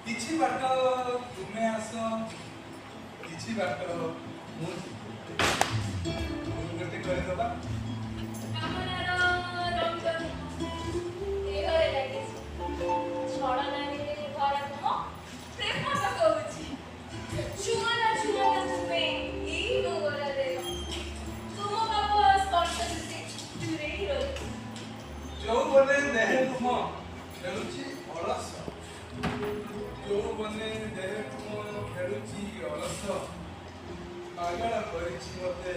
କିଛି ବାଟ ତୁମେ ଆସ କିଛି ବାଟ ମୁଁ ଗୋଟେ କରିଦେବା। ଯୌବନେ ଦେହେ ତୁମ ଖେଳୁଛି ଅଳସ ଯୌବନେ ଦେହେ ତୁମ ଖେଳୁଛି ଅଳସ ପାଗଳ କରିଛି ମତେ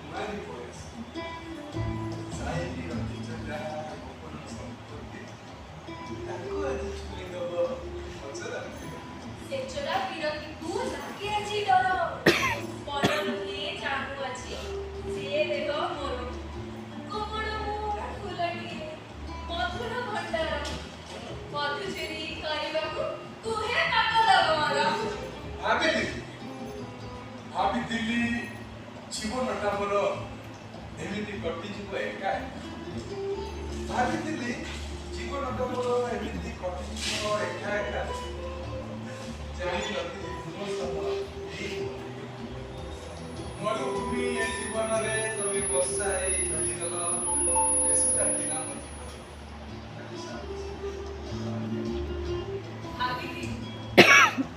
ମାରି ବୟସ ସାଇଲି ରଖିଛ ଯାହା ଗୋପନ ସମ୍ପତ୍ତି ତାକୁ ଆଜି ଛୁଇଁ ଦବ ପଚରା ସେ ଚୋରା ବିରତିକୁ ଲାଗି ଆଜି ଡର ମନ ନୁହେଁ ଜାଣୁ ଅଛି ସିଏ ଦେବ ମୋର କୋମଳ ମୁଁ ଫୁଲଟିଏ ମଧୁର ଭଣ୍ଡାର ମଧୁ ଚୋରି କରିବାକୁ କୁହେ ପାଗଳ ମୋର। ଭାବିଥିଲି ଜୀବନଟା ମୋର ଏମିତି କଟିଯିବ ଏକା ଭାବିଥିଲି ଜୀବନଟା ମୋର ଏମିତି କଟିଯିବ ଏକା ଏକା ଜାଣିନଥିଲି ତୁମ ସହ ମରୁଭୂମି ଏ ଜୀବନରେ ତମେ ବର୍ଷା ହେଇ ରହିଗଲ ଏସୁଟା ଥିଲା ମୋ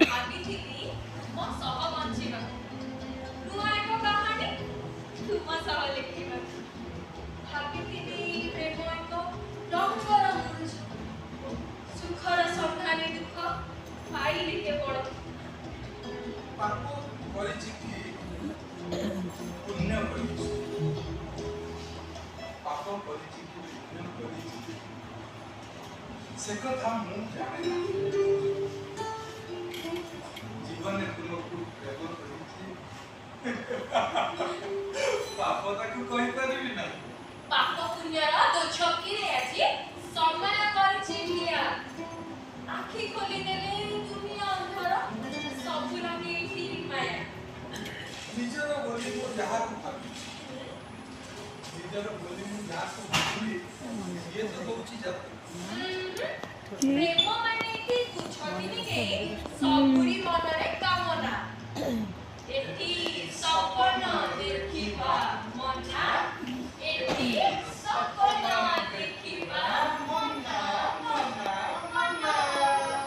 ଭାବିଥିଲି ମୋ ସହ ବଞ୍ଚିବାକୁ ନୂଆ ଏକ କାହାଣୀ ତୁମ ସହ ଲେଖିବାକୁ ଭାବିଥିଲି ପ୍ରେମ ଏକ ରଙ୍ଗର ମୂର୍ଚ୍ଛ ସୁଖର ସନ୍ଧାନୀ ଦୁଃଖ ପାଇଲି କେବଳ ପାପ କରିଛି କି ପୁଣ୍ୟ କରିଛି ପାପ କରିଛି କି ପୁଣ୍ୟ କରିଛି ସେ କଥା ମୁଁ ଜାଣେ ନା ଜୀବନରେ ତୁମକୁ ପ୍ରେମ କରିଛି ପାପ ତାକୁ କହିପାରିବି ନା ପାପ ପୁଣ୍ୟର ଦୋଛକିରେ ଆଜି ସମୟ କରିଛି ଠିଆ ଆଖି ଖୋଲିଦେଲେ ଦୁନିଆ ଅନ୍ଧାର ସବୁ ଲଗେଇଛି ମାୟା ନିଜର ବୋଲି ମୁଁ ଯାହାକୁ ଭାବିଛି ନିଜର ବୋଲି ମୁଁ ଯାହାକୁ ଭାବିଲି ସିଏ ତ କହୁଛି ଯାତ୍ରା ପ୍ରେମ ମାନେ କି କୁଛ ଦିନିକେ ସବୁରି ମନରେ କାମନା